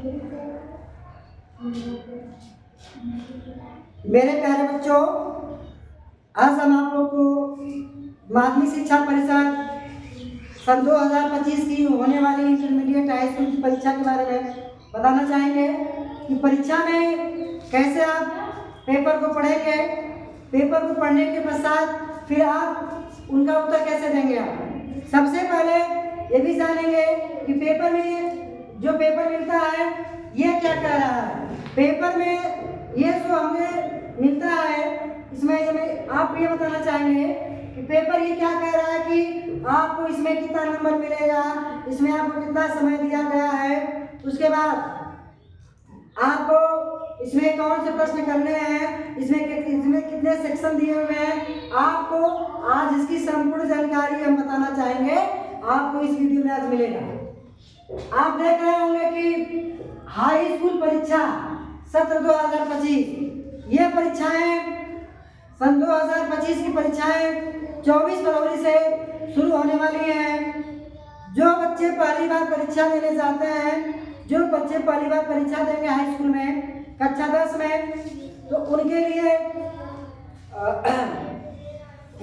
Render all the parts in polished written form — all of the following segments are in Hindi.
मेरे प्यारे बच्चों, आज हम आप लोग को माध्यमिक शिक्षा परिषद सन 2025 की होने वाली इंटरमीडिएट हाई स्कूल की परीक्षा के बारे में बताना चाहेंगे कि परीक्षा में कैसे आप पेपर को पढ़ेंगे। पेपर को पढ़ने के पश्चात फिर आप उनका उत्तर कैसे देंगे। आप सबसे पहले ये भी जानेंगे कि पेपर में जो पेपर मिलता है ये क्या कह रहा है। पेपर में ये जो हमें मिलता है इसमें आप ये बताना चाहेंगे कि पेपर ये क्या कह रहा है कि आपको इसमें कितना नंबर मिलेगा, इसमें आपको कितना समय दिया गया है, उसके बाद आपको इसमें कौन से प्रश्न करने हैं, इसमें कितने सेक्शन दिए हुए हैं। आपको आज इसकी संपूर्ण जानकारी हम बताना चाहेंगे, आपको इस वीडियो में आज मिलेगा। आप देख रहे होंगे कि हाई स्कूल परीक्षा सत्र 2025 ये परीक्षाएं सन 2025 की परीक्षाएं 24 फरवरी से शुरू होने वाली हैं। जो बच्चे पहली बार परीक्षा देने जाते हैं, जो बच्चे पहली बार परीक्षा देंगे हाई स्कूल में कक्षा 10 में, तो उनके लिए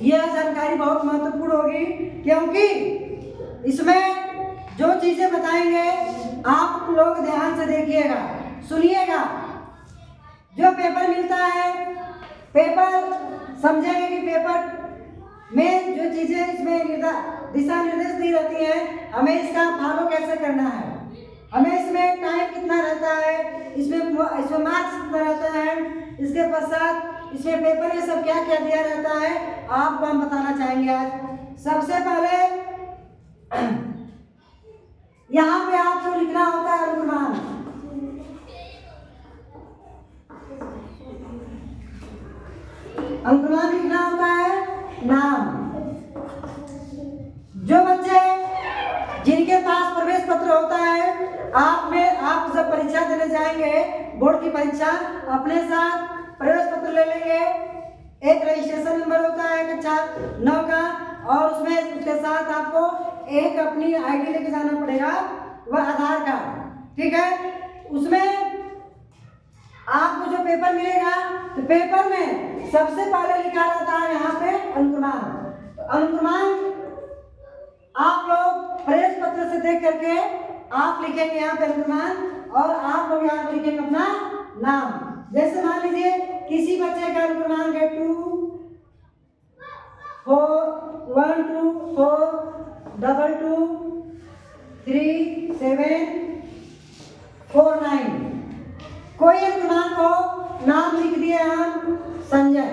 यह जानकारी बहुत महत्वपूर्ण होगी, क्योंकि इसमें जो चीजें बताएंगे आप लोग ध्यान से देखिएगा, सुनिएगा। जो पेपर मिलता है, पेपर समझेंगे कि पेपर में जो चीजें इसमें दिशा निर्देश दी रहती हैं, हमें इसका फॉलो कैसे करना है, हमें इसमें टाइम कितना रहता है, इसमें मार्क्स कितना रहता है, इसके पश्चात इसमें पेपर में सब क्या क्या दिया रहता है, आपको हम बताना चाहेंगे आज। सबसे पहले यहाँ पे आपको लिखना होता है अनुमान। अनुमान लिखना होता है नाम। जो बच्चे जिनके पास प्रवेश पत्र होता है, आप जब परीक्षा देने जाएंगे बोर्ड की परीक्षा, अपने साथ प्रवेश पत्र ले लेंगे। एक रजिस्ट्रेशन नंबर होता है कक्षा 9 का, और उसमें उसके साथ आपको एक अपनी आईडी लेके जाना पड़ेगा, वह आधार कार्ड, ठीक है। उसमें आपको जो पेपर मिलेगा, तो पेपर में सबसे पहले लिखा रहता है यहाँ पे अनुक्रमान। तो अनुक्रमान आप लोग प्रवेश पत्र से देख करके आप लिखेंगे यहाँ पे अनुक्रमान, और आप लोग यहाँ पे लिखेंगे अपना नाम। जैसे मान लीजिए किसी बच्चे का अनुक्रमान है 2 4 1 2 4 2 2 3 7 4 9। कोई अनुक्रमान को नाम लिख दिए हम संजय,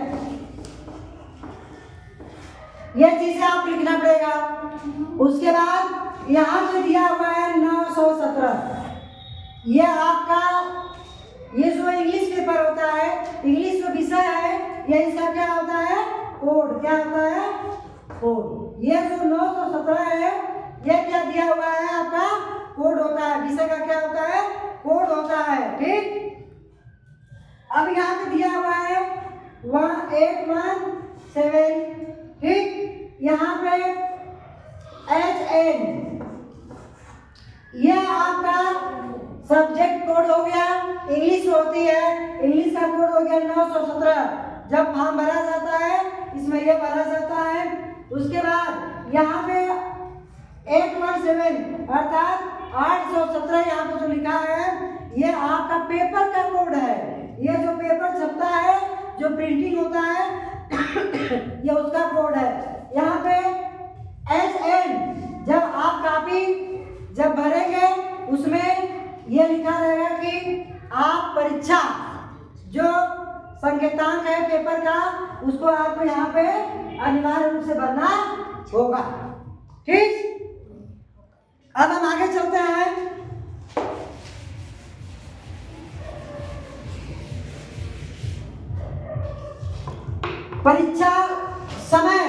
यह चीजें आप लिखना पड़ेगा। उसके बाद यहाँ पे दिया हुआ है 917, यह आपका ये जो इंग्लिश पेपर होता है, इंग्लिश जो विषय है, ये इसका क्या होता है कोड, क्या होता है कोड। ये जो 917 है, ये क्या दिया हुआ है आपका कोड होता है, विषय का क्या होता है कोड होता है, ठीक। अब यहाँ पे दिया हुआ है 1817, ठीक। यहाँ पे HN यह आपका सब्जेक्ट कोड हो गया, इंग्लिश होती है, इंग्लिश का कोड हो गया 917। जब फॉर्म भरा जाता है इसमें यह भरा जाता है। उसके बाद यहाँ पे 817 अर्थात 817 यहाँ पे जो लिखा है, ये आपका पेपर का कोड है। ये जो पेपर छपता है, जो प्रिंटिंग होता है, ये उसका कोड है। यहाँ पे HN जब आप कापी जब भरेंगे, उसमें यह लिखा रहेगा कि आप परीक्षा जो संकेतांक है पेपर का, उसको आपको यहाँ पे अनिवार्य रूप से भरना होगा, ठीक। अब हम आगे चलते हैं। परीक्षा समय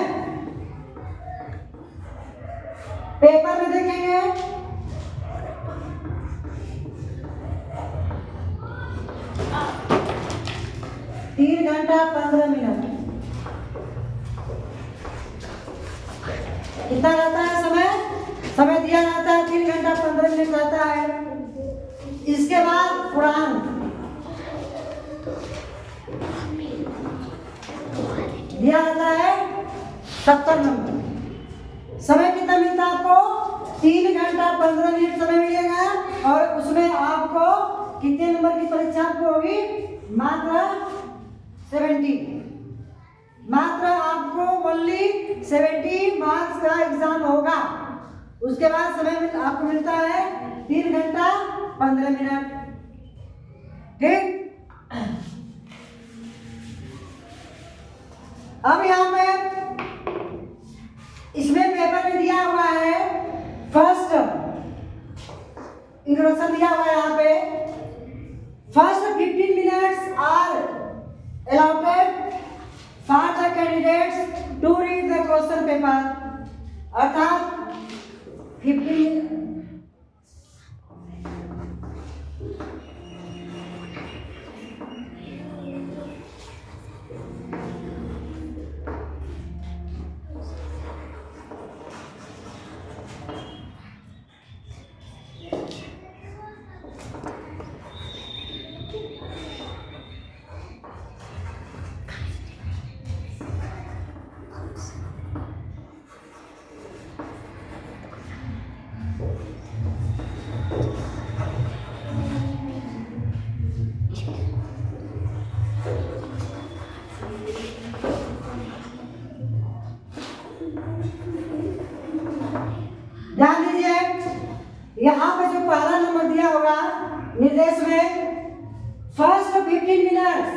पेपर में देखेंगे 3 घंटा 15 मिनट कितना रहता है समय दिया जाता है 3 घंटा 15 मिनट रहता है। इसके बाद दिया जाता है 70 नंबर। समय कितना मिलता है आपको? 3 घंटा 15 मिनट समय मिलेगा और उसमें आपको कितने नंबर की परीक्षा आपको होगी? मात्र 70। मात्र आपको ओनली 70 मार्क्स का एग्जाम होगा। उसके बाद समय आपको मिलता है 3 घंटा 15 मिनट। ठीक। अब यहाँ पे इसमें पेपर में दिया हुआ है फर्स्ट इंट्रोडक्शन दिया हुआ है। यहाँ पे first 15 minutes are allotted for the candidates to read the question paper। अर्थात 15 ध्यान दीजिए, यहाँ पे जो पहला नंबर दिया होगा निर्देश में फर्स्ट 15 मिनट्स।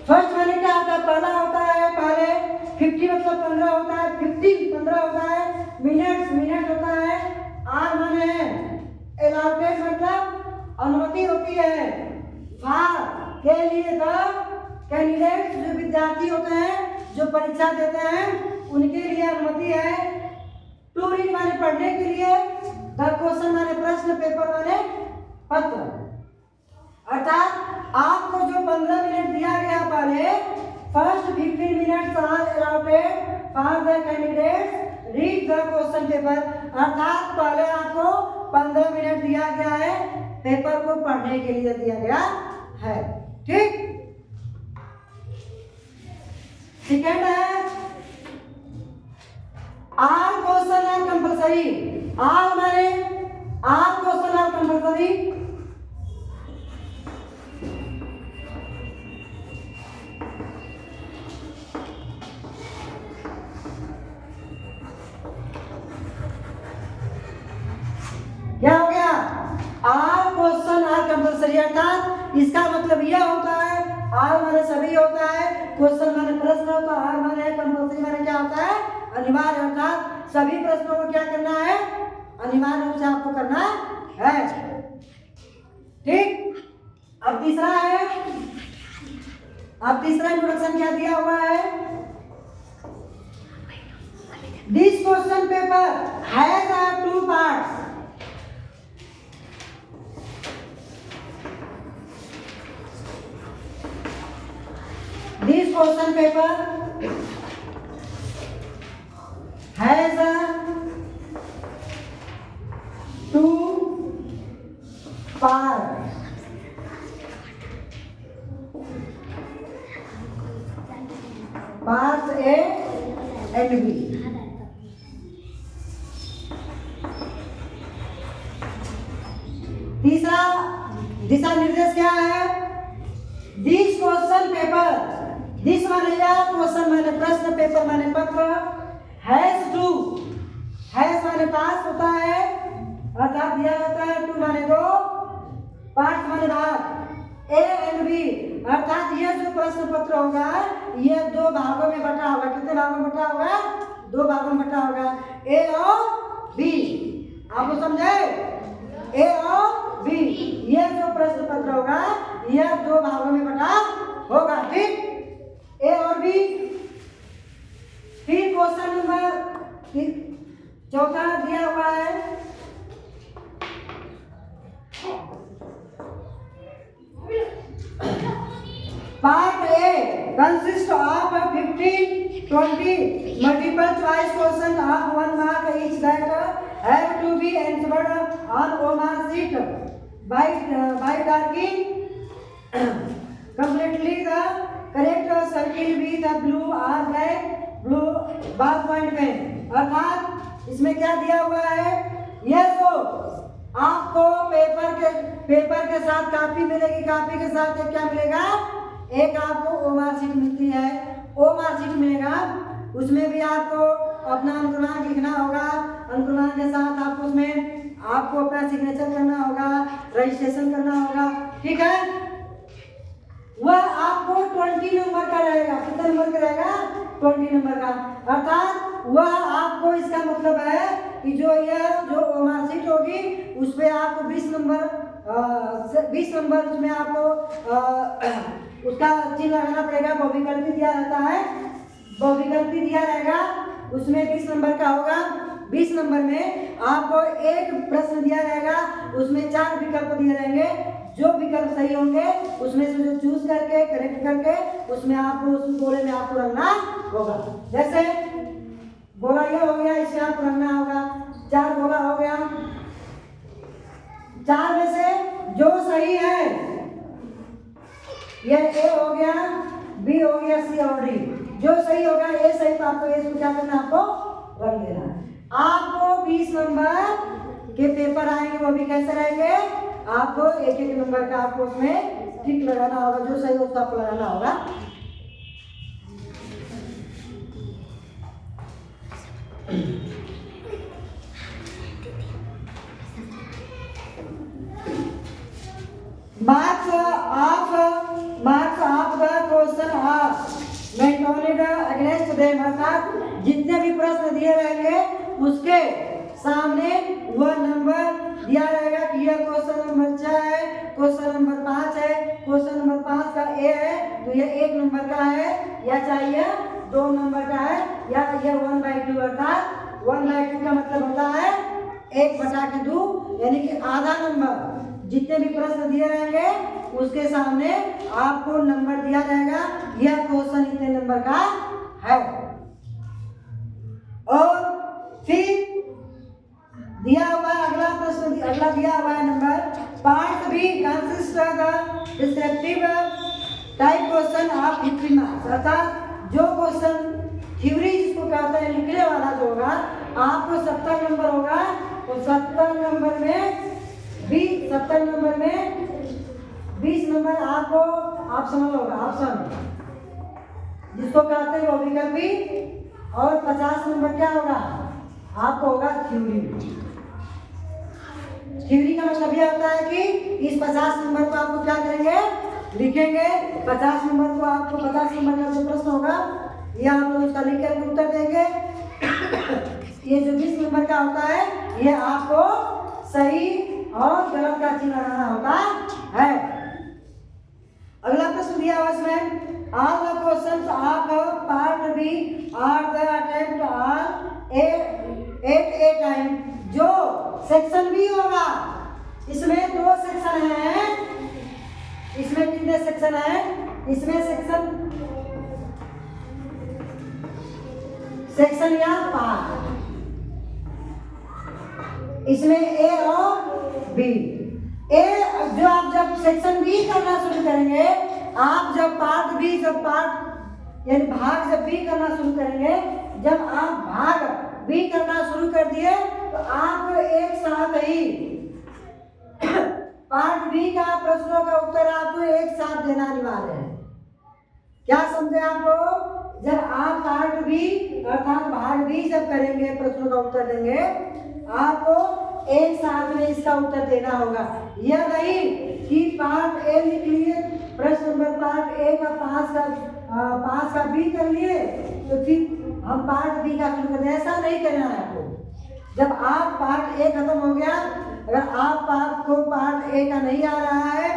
फर्स्ट माने क्या होता है? पहला होता है, पहले 50 मतलब 15 होता है, 15 होता है, मिनट होता है, आर माने एलाउटेड मतलब अनुमति होती है, फार के लिए द कैंडिडेट जो विद्यार्थी होते हैं जो परीक्षा देते हैं उनके लिए अनुमति है, टू रीड माने पढ़ने के लिए, द क्वेश्चन माने प्रश्न, पेपर माने पत्र। अर्थात आपको जो 15 मिनट दिया गया पहले first 15 minutes are allotted for the candidates read the question paper। अर्थात पहले आपको 15 मिनट दिया गया है, पेपर को पढ़ने के लिए दिया गया है। ठीक। सेकेंड है all question are compulsory. All माने आर क्वेश्चन आर कंपलसरी। क्या हो गया? All question are compulsory. अर्थात इसका मतलब यह होता है आर माने सभी होता है, क्वेश्चन माने प्रश्न होता है, आर माने कंपलसरी माने क्या होता है? अनिवार्य। अर्थात सभी प्रश्नों को क्या करना है? अनिवार्य रूप से आपको करना है। ठीक। अब तीसरा है, अब तीसरा इंट्रोडक्शन क्या दिया हुआ है? This question paper has 2 parts. This question paper has 2 parts। Part A and B। तीसरा दिशा निर्देश क्या है? दिस क्वेश्चन पेपर, दिस माने या क्वेश्चन माने प्रश्न, पेपर माने पत्र, हैज 2, हैज माने पास होता है अर्थात दिया जाता है, 2 माने 2, पार्ट माने भाग, ए एंड बी। अर्थात यह जो प्रश्न पत्र होगा यह 2 भागों में बटा होगा। कितने भागों में बटा होगा? 2 भागों में बटा होगा, ए और बी। आप लोग समझे? ए और बी। यह जो प्रश्न पत्र होगा यह 2 भागों में बटा होगा। ठीक। ए और बी। फिर क्वेश्चन नंबर चौथा दिया हुआ है part A consist of 15, 20 multiple choice question of 1 mark each that have to be answered on OMR sheet by marking completely the correct circle with blue or blue ballpoint में, अर्थात इसमें क्या दिया हुआ है, ये जो आपको पेपर के साथ कापी मिलेगी, कापी के साथ एक क्या मिलेगा, एक आपको ओ मार्कशीट मिलती है, ओ मार्कशीट मिलेगा, उसमें भी आपको अपना अनुक्रमांक लिखना होगा, अनुक्रमांक के साथ आपको उसमें आपको अपना सिग्नेचर करना होगा, रजिस्ट्रेशन करना होगा, ठीक है। वह आपको 20 नंबर का रहेगा, कितने नंबर का रहेगा, 20 नंबर का, अर्थात वह आपको, इसका मतलब है कि जो ओ मार्कशीट होगी उस पर आपको 20 नंबर उसमें आपको उसका चिन्ह लगाना पड़ेगा, बहुविकल्पी दिया रहता है, बहुविकल्पी दिया रहेगा, उसमें 20 नंबर का होगा। 20 नंबर में आपको एक प्रश्न दिया रहेगा, उसमें 4 विकल्प दिए रहेंगे, जो विकल्प सही होंगे उसमें से जो चूज करके करेक्ट करके उसमें आपको उस गोले में आपको रंगना होगा। जैसे गोला ये हो गया, इसे आपको रंगना होगा, 4 गोला हो गया, 4 में से जो सही है ये ए हो गया, बी हो गया, सी और डी, जो सही होगा ए सही, तो आपको ये क्या करना, आपको रंग देना है। आपको 20 नंबर के पेपर आएंगे, वो भी कैसे रहेंगे, आपको एक एक नंबर का आपको उसमें टिक लगाना होगा, जो सही उसको आपको लगाना होगा। Marks of the question are mentioned against them, अर्थात जितने भी प्रश्न दिए रहेंगे उसके सामने वह नंबर दिया रहेगा कि यह क्वेश्चन नंबर 6 है, क्वेश्चन नंबर 5 है, क्वेश्चन नंबर 5 का ए है तो यह 1 नंबर का है, या चाहिए 2 नंबर का है, या यह 1/2, अर्थात 1/2 का मतलब होता है 1/2, यानी कि आधा नंबर। जितने भी प्रश्न दिए रहेंगे उसके सामने आपको नंबर दिया जाएगा, यह क्वेश्चन इतने नंबर का है। और फिर दिया हुआ अगला प्रश्न, अगला दिया हुआ है number, part B consist of descriptive type question of 50 marks, अर्थात जो क्वेश्चन थ्योरी जिसको कहते हैं लिखने वाला जो होगा आपको 70 नंबर होगा, तो 70 नंबर में 20 नंबर आपको ऑप्शन होगा, ऑप्शन जिसको कहते हैं वो विकल्पी, और 50 नंबर क्या होगा, आपको होगा थ्योरी। थ्योरी का मतलब यह होता है कि इस 50 नंबर को आपको क्या करेंगे, लिखेंगे, 50 नंबर को आपको 50 नंबर का जो प्रश्न होगा ये आप लोग उसका लिख कर उत्तर देंगे। ये जो 20 नंबर का होता है ये आपको सही और गलत का चिन्ह लगाना होता है। अगला प्रश्न दिया हुआ इसमें, all the questions of part B are the attempt on at a time, जो सेक्शन बी होगा इसमें 2 सेक्शन हैं, इसमें कितने सेक्शन हैं, इसमें सेक्शन या पार्ट, इसमें ए और बी। ए जो आप जब सेक्शन बी करना शुरू करेंगे, आप जब पार्ट यानी भाग जब बी करना शुरू करेंगे, जब आप भाग बी करना शुरू कर दिए तो आप एक साथ ही पार्ट बी का प्रश्नों का उत्तर आपको एक साथ देना अनिवार्य है। क्या समझे आपको, जब आप पार्ट बी अर्थात भाग बी जब करेंगे, प्रश्नों का उत्तर देंगे, आपको एक साथ में इसका उत्तर देना होगा। यह नहीं कि पार्ट ए लिख लिए, प्रश्न नंबर पार्ट ए का 5 का बी कर लिए तो फिर हम पार्ट बी का शुरू करें, ऐसा नहीं करना है आपको। जब आप पार्ट ए खत्म हो गया, अगर आपको पार्ट ए का नहीं आ रहा है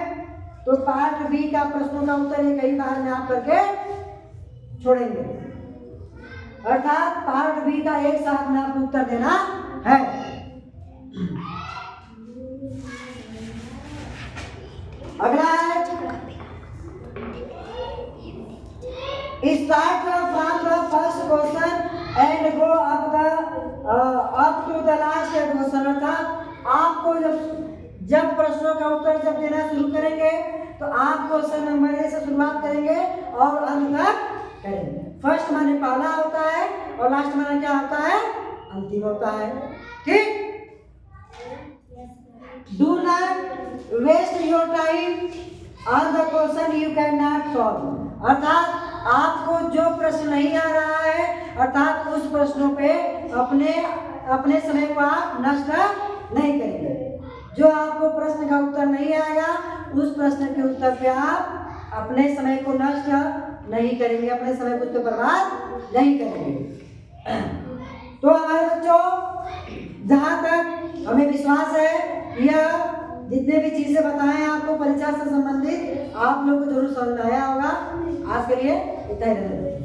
तो पार्ट बी का प्रश्नों का उत्तर एक ही बार में आप करके छोड़ेंगे, अर्थात पार्ट बी का एक साथ में आपको उत्तर देना है। अगला है start from the first question and go up to the last question, अर्थात आपको जब प्रश्नों का उत्तर जब देना शुरू करेंगे तो आप क्वेश्चन नंबर ए से शुरुआत करेंगे और अंत तक करेंगे। फर्स्ट माने पहला होता है और लास्ट माने क्या होता है, अंतिम होता है। ठीक, do not waste your time on the question you can not solve. अर्थात आपको जो प्रश्न नहीं आ रहा है, अर्थात उस प्रश्नों पे अपने समय को आप नष्ट नहीं करेंगे। जो आपको प्रश्न का उत्तर नहीं आएगा उस प्रश्न के उत्तर पे आप अपने समय को नष्ट नहीं करेंगे, अपने समय को उस पर बर्बाद नहीं करेंगे। तो हमारे बच्चों, जहाँ तक हमें विश्वास है यह जितने भी चीजें बताएं आपको परीक्षा से संबंधित आप लोग को जरूर समझ आया होगा। आज के लिए इतना ही रहने दो।